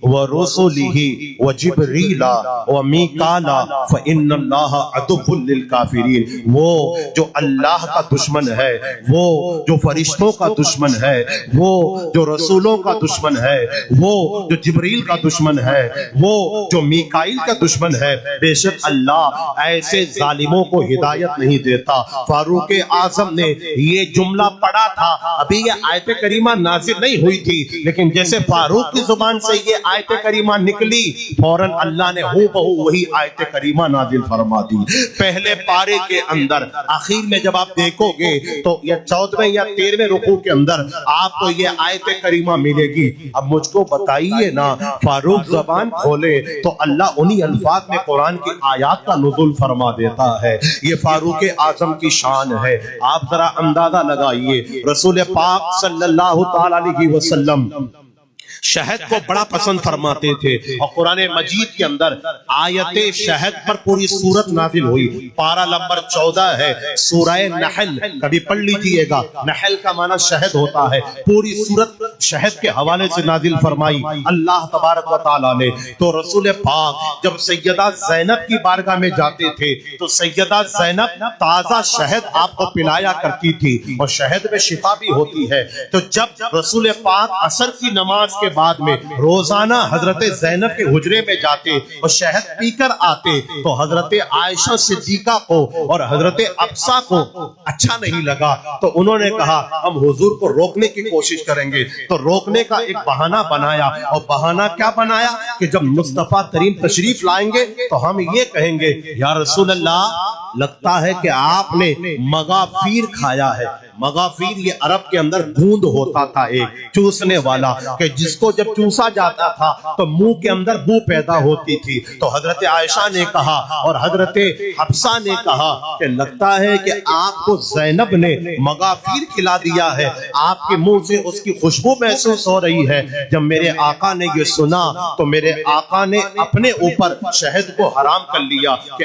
ورسلہ وجبریل ومیکال فإن اللہ عدو للکافرین. وہ جو اللہ کا دشمن ہے, وہ جو فرشتوں کا دشمن ہے, وہ جو رسولوں کا دشمن ہے, وہ جو جبریل کا دشمن ہے, وہ جو میکائیل کا دشمن ہے, بے شک اللہ ایسے ظالموں کو ہدایت نہیں دیتا. فاروق اعظم نے یہ جملہ پڑھا تھا, ابھی یہ آیت کریمہ نازل نہیں ہوئی تھی, لیکن جیسے فاروق کی زبان سے یہ آیت کریمہ نکلی, فوراً اللہ نے ہو بہو وہی آیت کریمہ نازل فرما دی. پہلے پارے کے اندر آخر میں جب آپ دیکھو گے تو یہ 14ویں یا 13ویں رکوع کے اندر آپ کو یہ آیت کریمہ ملے گی. اب مجھ کو بتائیے نا, فاروق زبان کھولے تو اللہ انہی الفاظ میں قرآن کی آیات کا نزول فرما دیتا ہے. یہ فاروق اعظم کی شان ہے. آپ ذرا اندازہ لگائیے, رسول پاک صلی اللہ تعالی علیہ وسلم شہد کو بڑا پسند فرماتے تھے, اور قرآن مجید کے اندر آیت شہد پر پوری سورت نازل ہوئی. پارہ نمبر 14 ہے, سورہ نحل, کبھی پڑھ لیجئے گا. نحل کا معنی شہد ہوتا ہے. پوری سورت شہد کے حوالے سے نازل فرمائی اللہ تبارک و تعالی نے. تو رسول پاک جب سیدہ زینب کی بارگاہ میں جاتے تھے تو سیدہ زینب تازہ شہد آپ کو پلایا کرتی تھی, اور شہد میں شفا بھی ہوتی ہے. تو جب رسول پاک عصر کی نماز کے بعد میں روزانہ حضرت زینب کے حجرے میں جاتے اور شہد پی کر آتے تو حضرت عائشہ صدیقہ کو اور حضرت حفصہ کو اچھا نہیں لگا. تو انہوں نے کہا ہم حضور کو روکنے کی کوشش کریں گے. تو روکنے کا ایک بہانہ بنایا, اور بہانہ کیا بنایا کہ جب مصطفیٰ کریم تشریف لائیں گے تو ہم یہ کہیں گے یا رسول اللہ لگتا ہے کہ آپ نے مغافیر کھایا ہے. مغافیر یہ عرب کے اندر گوند ہوتا تھا, ایک چوسنے والا, کہ جس کو جب چوسا جاتا تھا تو منہ کے اندر بو پیدا ہوتی تھی. تو حضرت عائشہ نے کہا اور حضرت حفصہ نے کہا کہ لگتا ہے کہ آپ کو زینب نے مغافیر کھلا دیا ہے, آپ کے منہ سے اس کی خوشبو محسوس ہو رہی ہے. جب میرے آقا نے یہ سنا تو میرے آقا نے اپنے اوپر شہد کو حرام کر لیا کہ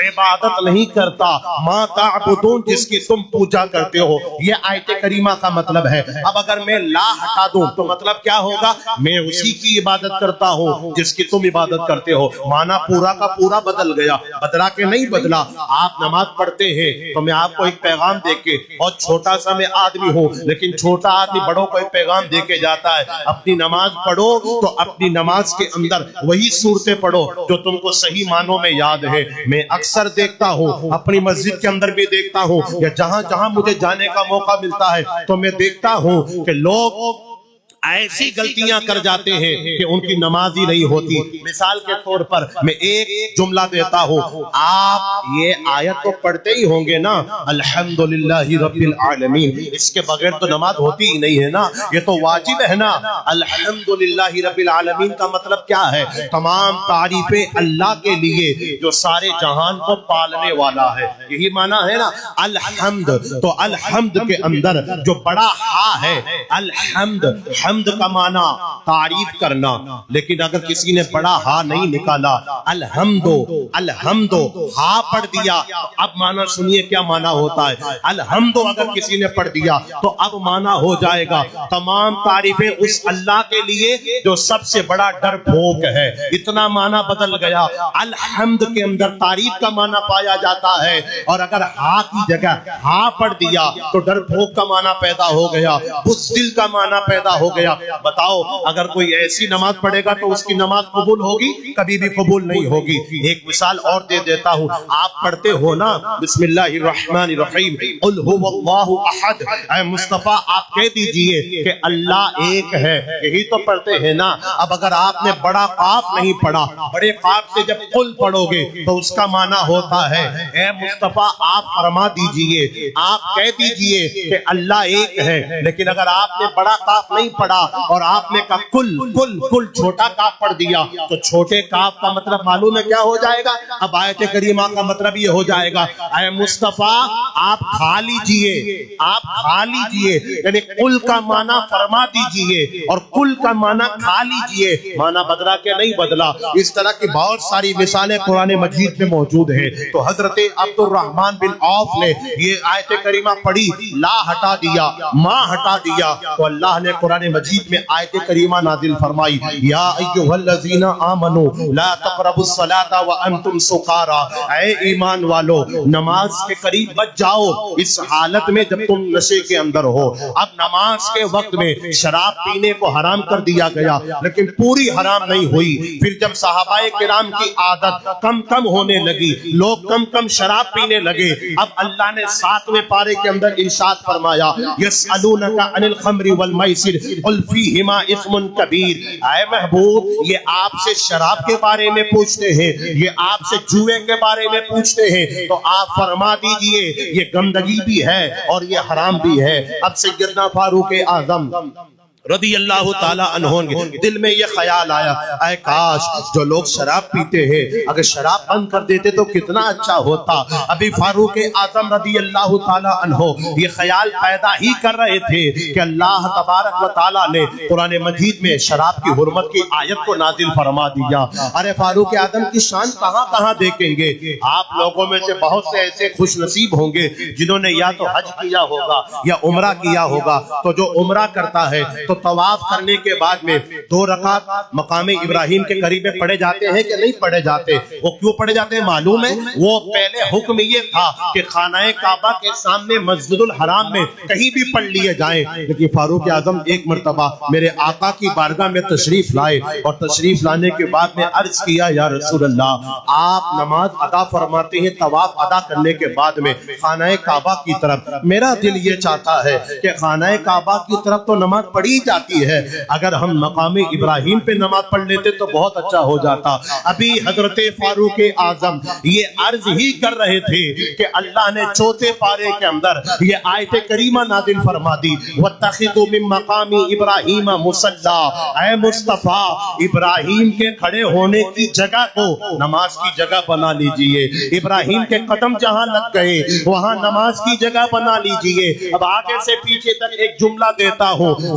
عبادت نہیں کرتا، ما تعبدون جس کی تم پوجا کرتے ہو، یہ آیت کریمہ کا مطلب ہے۔ اب اگر میں لا ہٹا دوں تو مطلب کیا ہوگا؟ میں اسی کی عبادت کرتا ہوں جس کی تم عبادت کرتے ہو۔ معنی پورا کا پورا بدل گیا، بدلا کہ نہیں بدلا؟ آپ نماز پڑھتے ہیں تو میں آپ کو ایک پیغام دے کے، اور چھوٹا سا میں آدمی ہوں لیکن چھوٹا آدمی بڑوں کو ایک پیغام دے کے جاتا ہے، اپنی نماز پڑھو تو اپنی نماز کے اندر وہی صورتیں پڑھو جو تم کو صحیح معنوں میں یاد ہے۔ میں اکثر دیکھتا ہوں، اپنی مسجد کے اندر بھی دیکھتا ہوں، یا جہاں جہاں مجھے جانے کا موقع ملتا ہے تو میں دیکھتا ہوں کہ لوگ ایسی غلطیاں کر جاتے ہیں کہ ان کی نماز ہی نہیں ہوتی۔ مثال کے طور پر میں ایک جملہ دیتا ہوں، آپ یہ آیت تو پڑھتے ہی ہوں گے نا، الحمدللہ رب العالمین، اس کے بغیر تو نماز ہوتی ہی نہیں ہے نا، یہ تو واجب ہے نا۔ الحمدللہ رب العالمین کا مطلب کیا ہے؟ تمام تعریفیں اللہ کے لیے جو سارے جہان کو پالنے والا ہے، یہی معنی ہے نا الحمد۔ تو الحمد کے اندر جو بڑا ہا ہے، الحمد، حمد کا معنی تعریف کرنا، لیکن اگر کسی نے بڑا ہا نہیں نکالا، الحمد ہا پڑھ دیا، اب معنی سنیے کیا معنی ہوتا ہے۔ الحمد اگر کسی نے پڑھ دیا تو اب معنی ہو جائے گا تمام تعریفیں اس اللہ کے لیے جو سب سے بڑا ڈر بھوک ہے۔ اتنا معنی بدل گیا۔ الحمد کے اندر تعریف کا معنی پایا جاتا ہے، اور اگر ہا کی جگہ ہا پڑھ دیا تو ڈر بھوک کا معنی پیدا ہو گیا، بزدل کا معنی پیدا ہو گیا۔ بتاؤ اگر کوئی ایسی نماز پڑھے گا تو اس کی نماز قبول ہوگی؟ کبھی بھی قبول نہیں ہوگی۔ ایک مثال اور دے دیتا ہوں، آپ پڑھتے ہو نا بسم اللہ الرحمن الرحیم، قل هو اللہ احد، اے مصطفیٰ آپ کہہ دیجئے کہ اللہ ایک ہے، یہی تو پڑھتے ہیں نا۔ اب اگر آپ نے بڑا قاف نہیں پڑھا، بڑے قاف سے جب قل پڑھو گے تو اس کا معنی ہوتا ہے اے مصطفیٰ آپ فرما دیجئے، آپ کہہ دیجئے کہ اللہ ایک ہے۔ لیکن اگر آپ نے بڑا قاف نہیں پڑھا اور آپ نے کہا کل کل کل، چھوٹا کاف پڑھ دیا، تو چھوٹے کاف کا مطلب معلوم ہے کیا ہو جائے گا؟ اب آیت کریمہ کا مطلب یہ ہو جائے گا اے مصطفیٰ آپ کھا لیجئے، آپ کھا لیجئے، یعنی کل کا معنی فرما دیجئے اور کل کا معنی کھا لیجئے۔ معنی بدلا کہ نہیں بدلا؟ اس طرح کی بہت ساری مثالیں قرآن مجید میں موجود ہیں۔ تو حضرت عبد الرحمن بن عوف نے یہ آیت کریمہ پڑھی، لا ہٹا دیا، ما ہٹا دیا، تو اللہ نے قرآن مجید میں آیت کریمہ نازل فرمائی، یا ایھا الذین آمنوا لا تقربوا الصلاۃ وانتم سکارا، اے ایمان والو نماز کے قریب بچ جاؤ اس حالت میں جب تم نشے کے اندر ہو۔ اب نماز کے وقت میں شراب پینے کو حرام کر دیا گیا، لیکن پوری حرام نہیں ہوئی۔ پھر جب صحابہ کرام کی عادت کم کم ہونے لگی، لوگ کم کم شراب پینے لگے، اب اللہ نے 7ویں پارے کے اندر ارشاد فرمایا، یسألونک عن الخمر والمیسر قل فیہما اثم کبیر، اے محبوب یہ آپ سے شراب کے بارے میں پوچھتے ہیں، یہ آپ سے جوئے کے بارے میں پوچھتے ہیں، تو آپ فرما دیجئے یہ گندگی بھی ہے اور یہ حرام بھی ہے۔ اب سیدنا فاروق اعظم رضی اللہ تعالیٰ عنہ دل میں یہ خیال آیا، اے کاش جو لوگ شراب پیتے ہیں اگر شراب بند کر دیتے تو کتنا اچھا ہوتا۔ ابھی فاروق اعظم رضی اللہ تعالیٰ عنہ یہ خیال پیدا ہی کر رہے تھے کہ اللہ تبارک و تعالیٰ نے قرآن مجید میں شراب کی حرمت کی آیت کو نازل فرما دیا۔ ارے فاروق اعظم کی شان کہاں کہاں دیکھیں گے؟ آپ لوگوں میں سے بہت سے ایسے خوش نصیب ہوں گے جنہوں نے یا تو حج کیا ہوگا یا عمرہ کیا ہوگا، تو جو عمرہ کرتا ہے تو طواف کرنے کے بعد میں 2 رکعت مقام ابراہیم کے قریب پڑھے جاتے ہیں کہ نہیں پڑھے جاتے؟ وہ کیوں پڑھے جاتے ہیں معلوم ہے؟ وہ پہلے حکم یہ تھا کہ خانہ کعبہ کے سامنے مسجد الحرام میں کہیں بھی پڑھ لیے جائیں، لیکن فاروق اعظم ایک مرتبہ میرے آقا کی بارگاہ میں تشریف لائے، اور تشریف لانے کے بعد میں عرض کیا یا رسول اللہ آپ نماز ادا فرماتے ہیں طواف ادا کرنے کے بعد میں خانہ کعبہ کی طرف، میرا دل یہ چاہتا ہے کہ خانہ کعبہ کی طرف تو نماز پڑھی جاتی ہے، اگر ہم مقام ابراہیم پہ نماز پڑھ لیتے تو بہت اچھا ہو جاتا۔ ابھی حضرت فاروق اعظم یہ عرض ہی کر رہے تھے کہ اللہ نے 4 پارے کے اندر یہ آیت کریمہ نازل فرما دی، وَاتَّخِذُوا مِن مَّقَامِ إِبْرَاهِيمَ مُصَلًّى، اے مصطفیٰ ابراہیم کے کھڑے ہونے کی جگہ کو نماز کی جگہ بنا لیجئے، ابراہیم کے قدم جہاں لگ گئے وہاں نماز کی جگہ بنا لیجئے۔ اب آگے سے پیچھے تک ایک جملہ دیتا ہوں،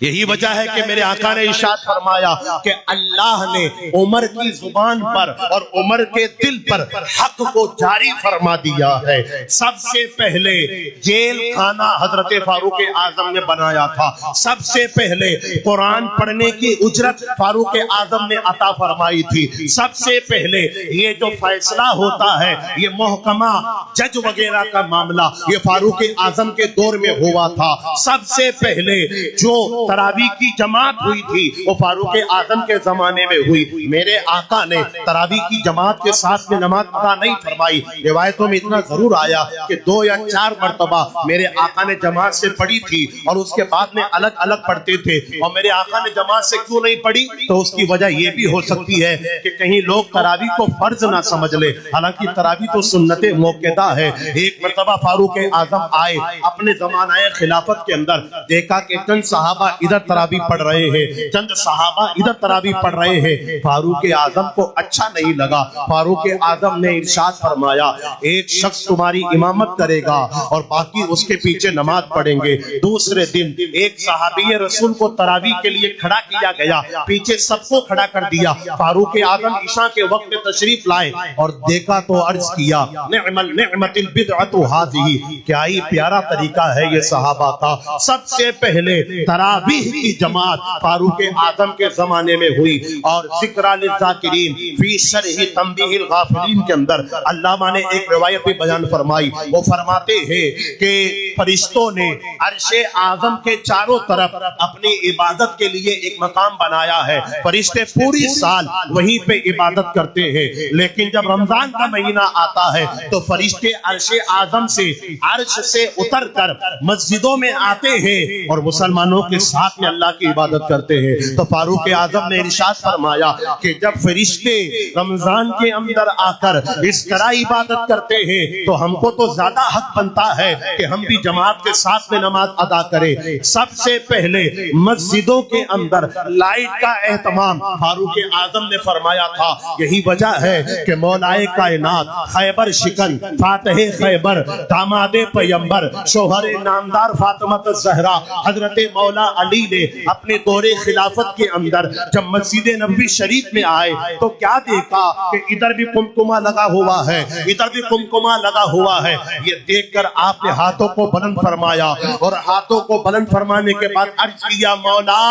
یہی وجہ ہے کہ میرے آقا نے ارشاد فرمایا کہ اللہ نے عمر کی زبان پر اور عمر کے دل پر حق کو جاری فرما دیا ہے۔ سب سے پہلے جیل خانہ حضرت فاروق اعظم نے بنایا تھا، سب سے پہلے قرآن پڑھنے کی اجرت فاروق اعظم نے عطا فرمائی تھی، سب سے پہلے یہ جو فیصلہ ہوتا ہے، یہ محکمہ جج وغیرہ کا معاملہ، یہ فاروق اعظم کے دور میں ہوا تھا۔ سب سے پہلے جو تراویح کی جماعت ہوئی تھی وہ فاروق اعظم کے زمانے میں ہوئی۔ میرے آقا نے تراویح کی جماعت کے ساتھ میں نماز ادا نہیں فرمائی، روایتوں میں اتنا ضرور آیا کہ 2 یا 4 مرتبہ میرے آقا نے جماعت سے پڑھی تھی اور اس کے بعد میں الگ الگ پڑھتے تھے۔ اور میرے آقا نے جماعت سے کیوں نہیں پڑھی تو اس کی وجہ یہ بھی ہو سکتی ہے کہ کہیں لوگ تراویح کو فرض نہ سمجھ لے، حالانکہ تراویح تو سنت موقدہ ہے۔ ایک مرتبہ فاروق اعظم آئے اپنے زمانہ خلافت کے اندر، دیکھا کہ چند صحابہ ادھر تراویح پڑھ رہے ہیں، چند صحابہ ادھر تراویح پڑھ رہے ہیں۔ فاروق اعظم کو اچھا نہیں لگا، فاروق اعظم نے ارشاد فرمایا ایک شخص تمہاری امامت کرے گا اور باقی اس کے پیچھے نماز پڑھیں گے۔ دوسرے دن ایک صحابی رسول کو تراویح کے لیے کھڑا کیا گیا، پیچھے سب کو کھڑا کر دیا۔ فاروق اعظم عشاء کے وقت میں تشریف لائے اور دیکھا تو عرض کیا نعمت البدعۃ ھذہ، کیا ہی پیارا طریقہ ہے یہ صحابہ کا۔ سب سے پہلے تراویح کی جماعت فاروق اعظم کے زمانے میں ہوئی، اور ذکر للذاکرین فی شرح تنبیہ الغافلین کے اندر علامہ نے ایک روایت بھی بیان فرمائی۔ وہ فرماتے ہیں کہ فرشتوں نے عرش اعظم کے چاروں طرف اپنی عبادت کے لیے ایک مقام بنایا ہے، فرشتے پوری سال وہیں پہ عبادت کرتے ہیں، لیکن جب رمضان کا مہینہ آتا ہے تو فرشتے عرش اعظم سے عرش سے اتر کر مسجدوں میں آتے ہیں اور مسلمانوں کے ساتھ میں اللہ کی عبادت کرتے ہیں۔ تو فاروق اعظم نے ارشاد فرمایا کہ جب فرشتے رمضان کے اندر آ کر اس طرح عبادت کرتے ہیں تو ہم کو تو زیادہ حق بنتا ہے کہ ہم بھی جماعت کے ساتھ میں نماز ادا کریں۔ سب سے پہلے مسجدوں کے اندر لائٹ کا اہتمام فاروق اعظم نے فرمایا تھا۔ یہی وجہ ہے کہ مولائے کائنات، خیبر شکن، فاتح خیبر، داماد پیمبر، شوہر نامدار فاطمہ الزہرا حضرت مولا علی نے اپنے دور خلافت کے اندر جب مسجد نبوی شریف میں آئے تو کیا دیکھا کہ ادھر بھی قمقمہ لگا ہوا ہے، ادھر بھی قمقمہ لگا ہوا ہے۔ یہ دیکھ کر آپ نے ہاتھوں کو بلند فرمایا اور ہاتھوں کو بلند فرمانے کے بعد عرض کیا مولا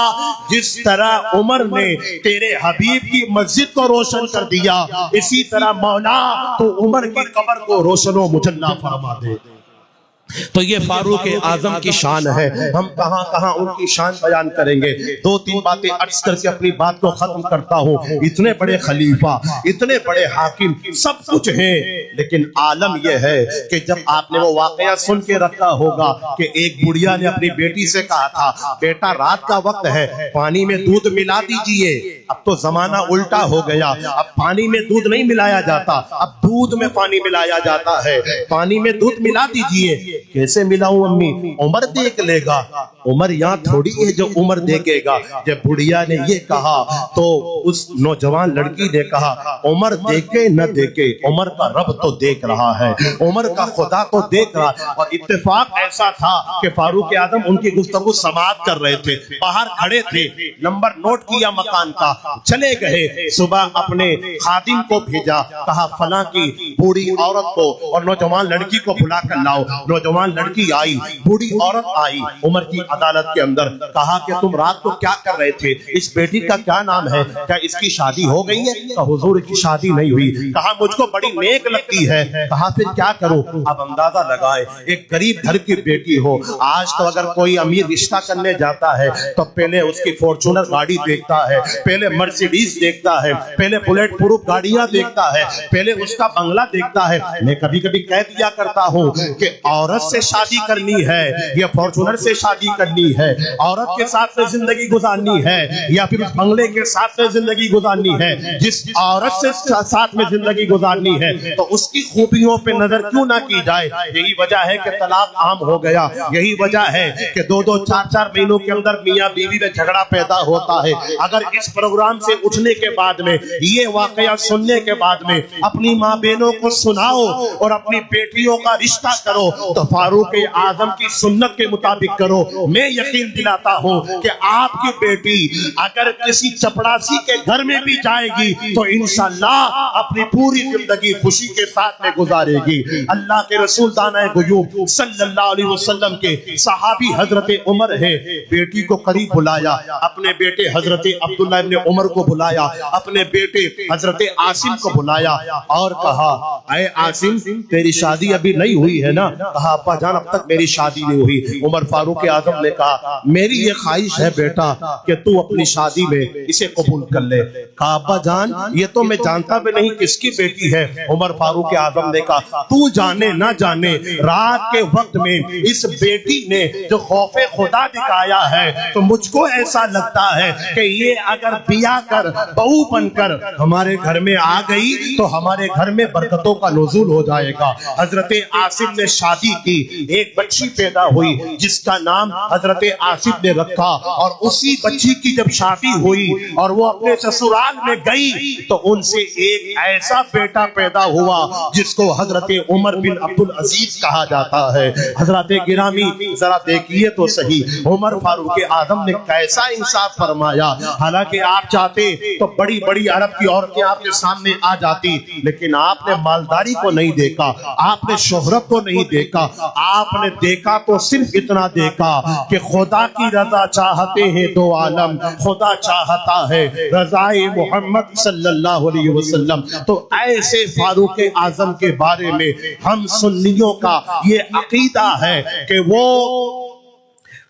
جس طرح عمر نے تیرے حبیب کی مسجد کو روشن کر دیا، اسی طرح مولا تو عمر کی قبر کو روشن و مجلی فرما دے۔ تو یہ فاروق اعظم کی شان ہے، ہم کہاں کہاں ان کی شان بیان کریں گے۔ 2-3 باتیں عرض کر کے اپنی بات کو ختم کرتا ہوں۔ اتنے بڑے خلیفہ، اتنے بڑے حاکم، سب کچھ ہیں، لیکن عالم یہ ہے کہ جب آپ نے وہ واقعہ سن کے رکھا ہوگا کہ ایک بڑھیا نے اپنی بیٹی سے کہا تھا بیٹا رات کا وقت ہے پانی میں دودھ ملا دیجئے۔ اب تو زمانہ الٹا ہو گیا، اب پانی میں دودھ نہیں ملایا جاتا، اب دودھ میں پانی ملایا جاتا ہے۔ پانی میں دودھ ملا دیجئے۔ کیسے ملاؤں امی؟ عمر دیکھ لے گا۔ عمر یہاں تھوڑی ہے جو عمر دیکھے گا۔ جب بڑھیا نے یہ کہا تو اس نوجوان لڑکی نے کہا عمر دیکھے نہ دیکھے، عمر کا رب تو دیکھ رہا ہے، عمر کا خدا تو دیکھ رہا ہے۔ اور اتفاق ایسا تھا کہ فاروق اعظم ان کی گفتگو سماعت کر رہے تھے، باہر کھڑے تھے، نمبر نوٹ کیا مکان کا، چلے گئے۔ صبح اپنے خادم کو بھیجا، کہا فلاں کی بوڑھی عورت کو اور نوجوان لڑکی کو بلا کر لاؤ۔ نوجوان لڑکی آئی، بوڑھی عورت آئی عمر کی عدالت کے اندر، کہا کہ تم رات کو کیا کر رہے تھے؟ اس بیٹی کا کیا نام ہے؟ کیا اس کی شادی ہو گئی ہے؟ کہا حضور کی شادی نہیں ہوئی۔ کہا مجھ کو بڑی نیک لگتی ہے۔ کہا پھر کیا کروں؟ اب اندازہ لگائے ایک غریب گھر کی بیٹی ہو، آج تو اگر کوئی امیر رشتہ کرنے جاتا ہے تو پہلے اس کی فارچونر گاڑی دیکھتا ہے، پہلے مرسیڈیز دیکھتا ہے، پہلے بلیٹ پروف گاڑیاں دیکھتا ہے، پہلے اس کا بنگلہ دیکھتا ہے۔ میں کبھی کبھی کہہ دیا کرتا ہوں کہ عورت سے شادی کرنی ہے یا فارچونر سے شادی کرنی ہے، عورت کے ساتھ میں زندگی گزارنی ہے یا پھر اس بنگلے کے ساتھ میں زندگی گزارنی ہے؟ جس عورت سے ساتھ میں زندگی گزارنی ہے تو اس کی خوبیوں پہ نظر کیوں نہ کی جائے؟ یہی وجہ ہے کہ طلاق عام ہو گیا، یہی وجہ ہے کہ 2-2 4-4 مہینوں کے اندر میاں بیوی میں جھگڑا پیدا ہوتا ہے۔ اگر اس پروگرام سے اٹھنے کے بعد میں، یہ واقعہ سننے کے بعد میں اپنی ماں بہنوں کو سناؤ اور اپنی بیٹیوں کا رشتہ کرو تو فاروق اعظم کی سنت کے مطابق کرو۔ میں یقین دلاتا ہوں کہ آپ کی بیٹی اگر کسی چپڑاسی کے گھر میں بھی جائے گی تو انشاءاللہ اپنی پوری زندگی خوشی کے ساتھ میں گزارے گی۔ اللہ کے رسول دانائے غیوب صلی اللہ علیہ وسلم کے صحابی حضرت عمر ہے، بیٹی کو قریب بلایا، اپنے بیٹے حضرت عبداللہ ابن عمر کو بلایا، اپنے بیٹے حضرت عاصم کو بلایا اور کہا اے عاصم تیری شادی ابھی نہیں ہوئی ہے نا؟ کہا ابا جان اب تک میری شادی نہیں ہوئی۔ عمر فاروق اعظم نے کہا میری یہ خواہش ہے بیٹا کہ تو اپنی شادی میں اسے قبول کر لے۔ کہا ابا جان یہ تو میں جانتا بھی نہیں کس کی بیٹی ہے۔ عمر فاروق اعظم نے کہا تو جانے نہ جانے رات کے وقت میں اس بیٹی نے جو خوف خدا دکھایا ہے تو مجھ کو ایسا لگتا ہے کہ یہ اگر بیاہ کر بہو بن کر ہمارے گھر میں آ گئی تو ہمارے گھر میں برکتوں کا نزول ہو جائے گا۔ حضرت عاصم نے شادی کی، ایک بچی پیدا ہوئی جس کا نام حضرت عاصم نے رکھا، اور اسی بچی کی جب شادی ہوئی اور وہ اپنے سسرال میں گئی تو ان سے ایک ایسا بیٹا پیدا ہوا جس کو حضرت عمر بن عبدالعزیز کہا جاتا ہے۔ حضرات گرامی ذرا دیکھیے تو صحیح عمر فاروق اعظم نے کیسا انصاف فرمایا۔ حالانکہ آپ چاہتے تو بڑی بڑی عرب کی عورتیں آپ کے سامنے آ جاتی، لیکن آپ نے مالداری کو نہیں دیکھا، آپ نے شہرت کو نہیں دیکھا، آپ نے دیکھا تو صرف اتنا دیکھا کہ خدا کی رضا چاہتے ہیں دو عالم، خدا چاہتا ہے رضائے محمد صلی اللہ علیہ وسلم۔ تو ایسے فاروق اعظم کے بارے میں ہم سنیوں کا یہ عقیدہ ہے کہ وہ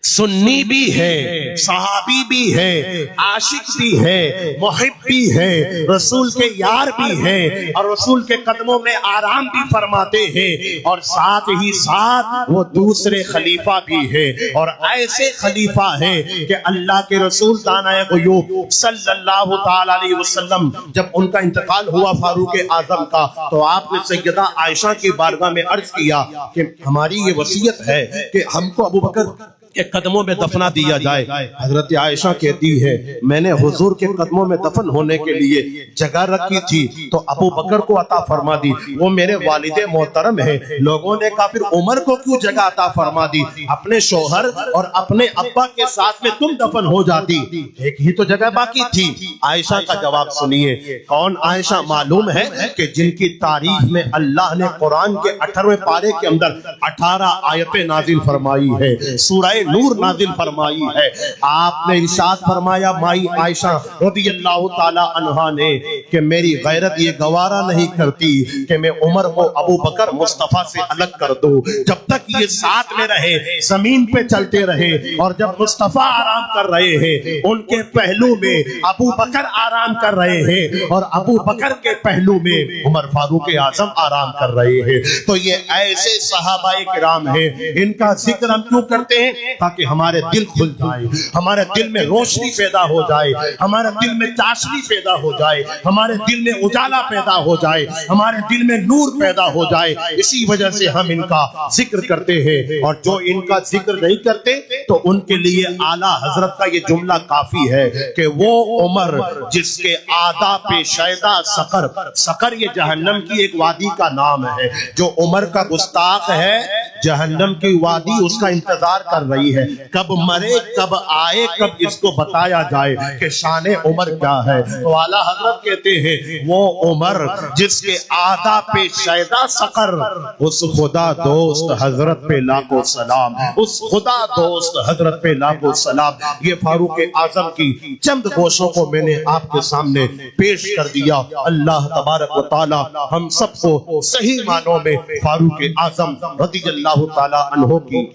سنی بھی ہے، صحابی بھی ہے، عاشق بھی ہے، محب بھی ہے، رسول کے یار بھی ہے، اور رسول کے قدموں میں آرام بھی فرماتے ہیں، اور ساتھ ہی ساتھ وہ دوسرے خلیفہ بھی ہے، اور ایسے خلیفہ ہیں کہ اللہ کے رسول دانائے غیوب صلی اللہ تعالی علیہ وسلم جب ان کا انتقال ہوا فاروق اعظم کا تو آپ نے سیدہ عائشہ کی بارگاہ میں عرض کیا کہ ہماری یہ وصیت ہے کہ ہم کو ابو بکر کے قدموں میں دفنا دیا جائے۔ حضرت عائشہ کہتی ہے میں نے حضور کے قدموں میں دفن ہونے کے لیے جگہ رکھی تھی تو ابو بکر کو عطا فرما دی، وہ میرے والد محترم ہیں۔ لوگوں نے کہا پھر عمر کو کیوں جگہ عطا فرما دی؟ اپنے شوہر اور اپنے ابا کے ساتھ میں تم دفن ہو جاتی، ایک ہی تو جگہ باقی تھی۔ عائشہ کا جواب سنیے، کون عائشہ؟ معلوم ہے کہ جن کی تاریخ میں اللہ نے قرآن کے 18ویں پارے کے اندر 18 آیتیں نازل فرمائی ہے، سورہ نور نازل فرمائی ہے۔ آپ نے ارشاد فرمایا مائی عائشہ رضی اللہ تعالی عنہا نے کہ میری غیرت یہ گوارا نہیں کرتی کہ میں عمر کو ابو بکر مصطفیٰ سے الگ کر دوں، جب تک یہ ساتھ میں رہے زمین پہ چلتے رہے، اور جب مصطفیٰ آرام کر رہے ہیں ان کے پہلو میں ابو بکر آرام کر رہے ہیں، اور ابو بکر کے پہلو میں عمر فاروق اعظم آرام کر رہے ہیں۔ تو یہ ایسے صحابہ کرام ہیں، ان کا ذکر ہم کیوں کرتے ہیں؟ تاکہ ہمارے دل کھل جائے، ہمارے دل میں روشنی پیدا ہو جائے، ہمارے دل میں چاشنی پیدا ہو جائے، ہمارے دل میں اجالا پیدا ہو جائے، ہمارے دل میں نور پیدا ہو جائے۔ اسی وجہ سے ہم ان کا ذکر کرتے ہیں، اور جو ان کا ذکر نہیں کرتے تو ان کے لیے اعلیٰ حضرت کا یہ جملہ کافی ہے کہ وہ عمر جس کے آداب شیدا سقر، سقر یہ جہنم کی ایک وادی کا نام ہے، جو عمر کا گستاخ ہے جہنم کی وادی اس کا انتظار کر رہی ہے، کب مرے کب آئے کب اس کو بتایا جائے کہ شان عمر کیا ہے۔ تو اعلیٰ حضرت کہتے ہیں وہ عمر جس کے آداب پہ شیدا سقر، اس خدا دوست حضرت پہ لاکھوں سلام، اس خدا دوست حضرت پہ لاکھوں سلام۔ یہ فاروق اعظم کی چند گوشوں کو میں نے آپ کے سامنے پیش کر دیا۔ اللہ تبارک و تعالی ہم سب کو صحیح معنوں میں فاروق اعظم رضی اللہ تعالی عنہ کی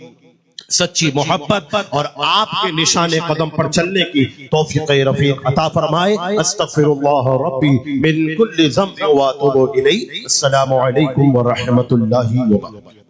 سچی محبت اور آپ کے نشان قدم پر چلنے کی توفیق رفیق عطا فرمائے۔ استغفر اللہ ربی من کل ذنب و اتوب الیہ۔ السلام علیکم ورحمۃ اللہ وبرکاتہ۔